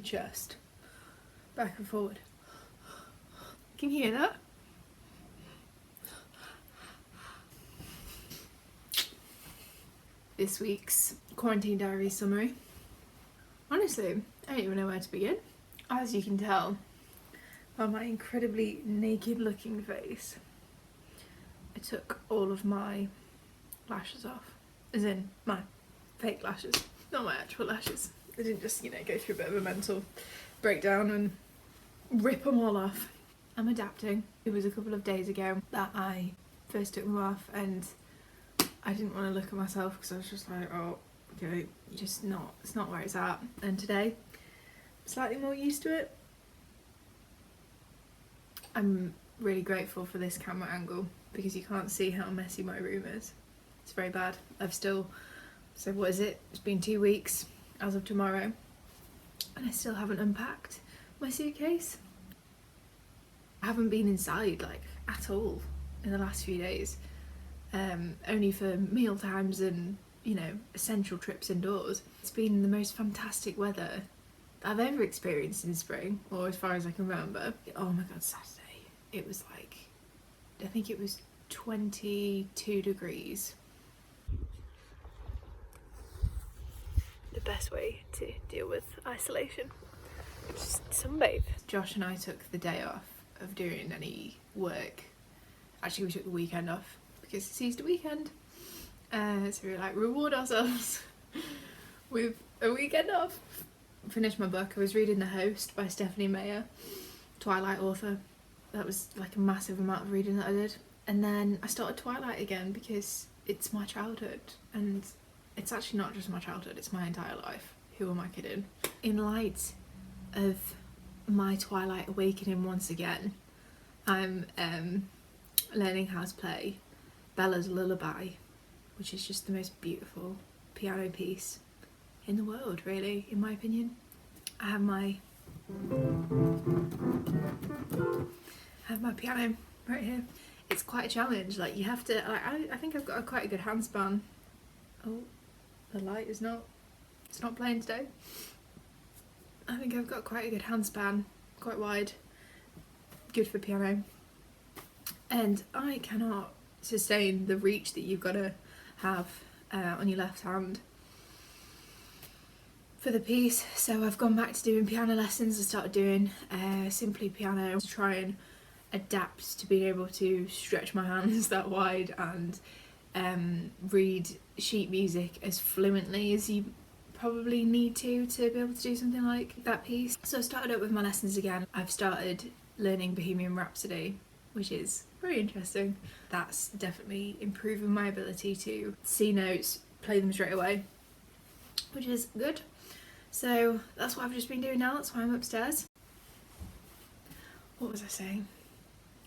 just back and forward. Can you hear that? This week's Quarantine Diaries summary. Honestly, I don't even know where to begin. As you can tell by my incredibly naked looking face, I took all of my lashes off. As in, my fake lashes, not my actual lashes. I didn't just, go through a bit of a mental breakdown and rip them all off. I'm adapting. It was a couple of days ago that I first took them off and I didn't want to look at myself because I was just like, oh, okay, it's not where it's at. And today, I'm slightly more used to it. I'm really grateful for this camera angle because you can't see how messy my room is. It's very bad. So what is it? It's been 2 weeks as of tomorrow and I still haven't unpacked my suitcase. I haven't been inside at all in the last few days, only for meal times and essential trips indoors. It's been the most fantastic weather I've ever experienced in spring, or as far as I can remember. Oh my god, Saturday it was I think it was 22 degrees. The best way to deal with isolation, just sunbathe. Josh and I took the day off of doing any work. Actually, we took the weekend off because it's Easter weekend, so we reward ourselves with a weekend off. Finished my book. I was reading The Host by Stephanie Meyer, Twilight author. That was a massive amount of reading that I did. And then I started Twilight again because it's my childhood, and it's actually not just my childhood, it's my entire life. Who am I kidding? In light of my Twilight awakening once again, I'm learning how to play Bella's Lullaby, which is just the most beautiful piano piece in the world, really, in my opinion. I have my piano right here. It's quite a challenge. You have to. I think I've got quite a good handspan. Oh, the light is not. It's not playing today. I think I've got quite a good handspan, quite wide, good for piano. And I cannot sustain the reach that you've got to have on your left hand for the piece. So I've gone back to doing piano lessons. I started doing simply piano to try and adapt to being able to stretch my hands that wide and read sheet music as fluently as you probably need to be able to do something like that piece. So I started up with my lessons again. I've started learning Bohemian Rhapsody, which is very interesting. That's definitely improving my ability to see notes, play them straight away, which is good. So that's what I've just been doing now. That's why I'm upstairs. What was I saying?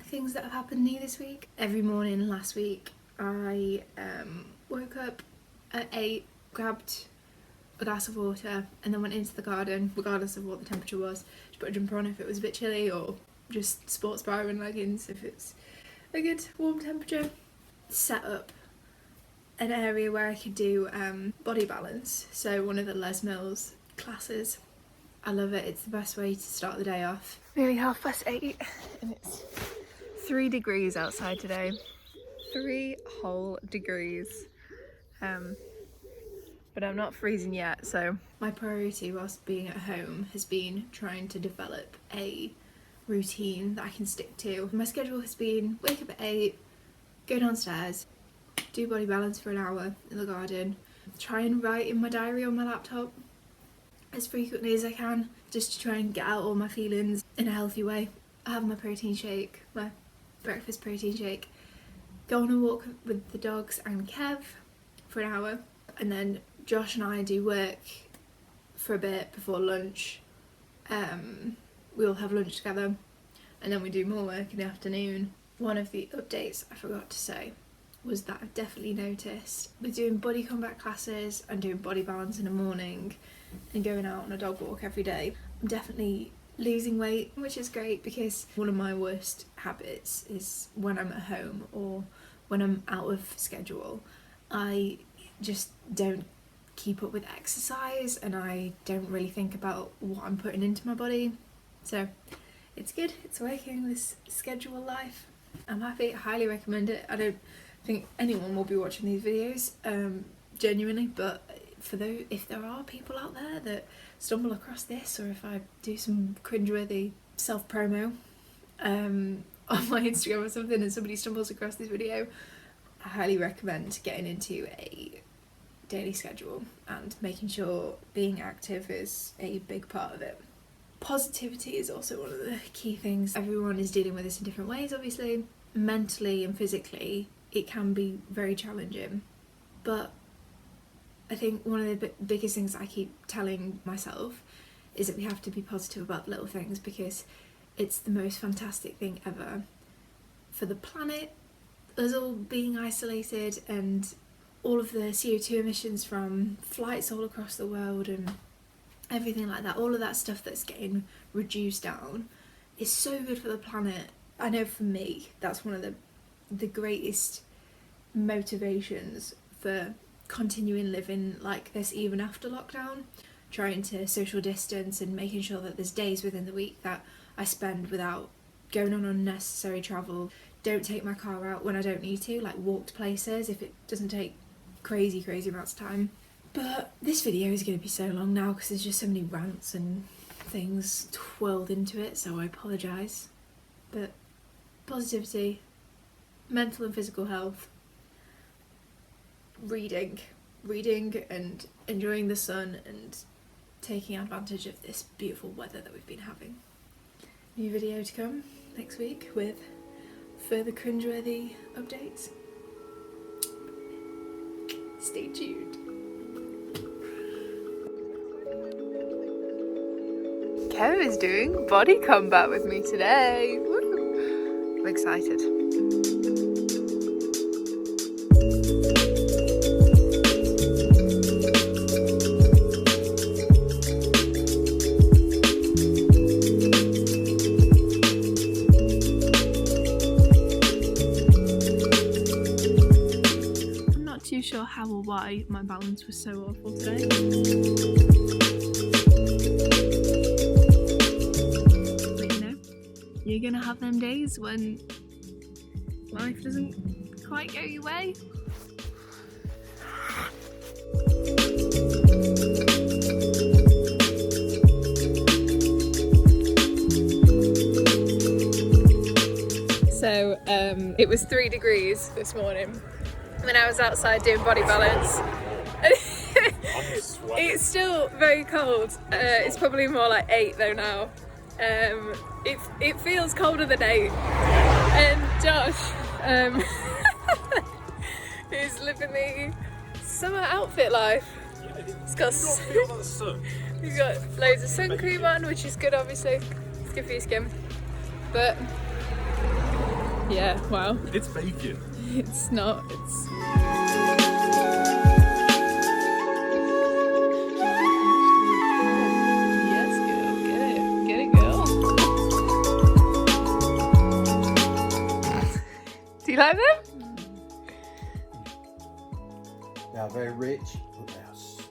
Things that have happened to me this week. Every morning last week I woke up at 8, grabbed a glass of water and then went into the garden, regardless of what the temperature was, to put a jumper on if it was a bit chilly, or just sports bra and leggings if it's a good warm temperature. Set up an area where I could do body balance, so one of the Les Mills classes. I love it. It's the best way to start the day off. Nearly 8:30 and it's 3 degrees outside today. 3 whole degrees. But I'm not freezing yet, so my priority whilst being at home has been trying to develop a routine that I can stick to. My schedule has been wake up at 8, go downstairs, do body balance for an hour in the garden, try and write in my diary on my laptop as frequently as I can, just to try and get out all my feelings in a healthy way. I have my protein shake, my breakfast protein shake, go on a walk with the dogs and Kev for an hour, and then Josh and I do work for a bit before lunch. We all have lunch together and then we do more work in the afternoon. One of the updates I forgot to say was that I've definitely noticed with doing body combat classes and doing body balance in the morning and going out on a dog walk every day, I'm definitely losing weight, which is great because one of my worst habits is when I'm at home or when I'm out of schedule, I just don't keep up with exercise, and I don't really think about what I'm putting into my body. So it's good, it's working, this schedule life. I'm happy, I highly recommend it. I don't think anyone will be watching these videos, genuinely, but if there are people out there that stumble across this, or if I do some cringeworthy self-promo on my Instagram or something and somebody stumbles across this video, I highly recommend getting into a daily schedule and making sure being active is a big part of it. Positivity is also one of the key things. Everyone is dealing with this in different ways, obviously. Mentally and physically, it can be very challenging, but I think one of the biggest things I keep telling myself is that we have to be positive about little things, because it's the most fantastic thing ever for the planet, us all being isolated, and all of the CO2 emissions from flights all across the world and everything like that, all of that stuff that's getting reduced down is so good for the planet. I know for me, that's one of the greatest motivations for continuing living like this even after lockdown, trying to social distance and making sure that there's days within the week that I spend without going on unnecessary travel. Don't take my car out when I don't need to, like walk to places if it doesn't take crazy amounts of time. But this video is going to be so long now because there's just so many rants and things twirled into it, so I apologise. But positivity, mental and physical health, reading and enjoying the sun and taking advantage of this beautiful weather that we've been having. New video to come next week with further cringeworthy updates. Stay tuned. Kev is doing body combat with me today. Woo! I'm excited. I'm not too sure how or why my balance was so awful today. You're gonna have them days when life doesn't quite go your way. So it was 3 degrees this morning when I was outside doing body balance. It's still very cold. It's probably more like 8 though now. It feels colder than 8, and Josh is living the summer outfit life. He's got loads of sun cream on, which is good, obviously. It's good for your skin. But yeah, wow. It's bacon. It's not. It's. Do you like them? They are very rich, but they are so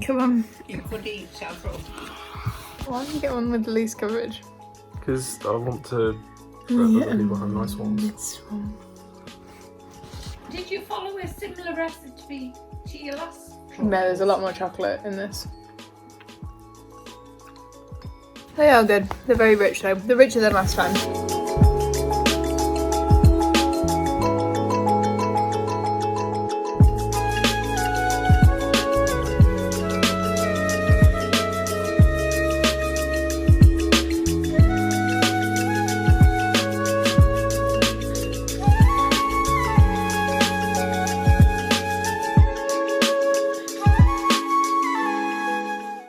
Come on. You could eat several. Why don't you get one with the least coverage? Because I want to let people have nice ones. It's wrong. Did you follow a similar recipe to your last? No, there's a lot more chocolate in this. They are good. They're very rich though. They're richer than last time.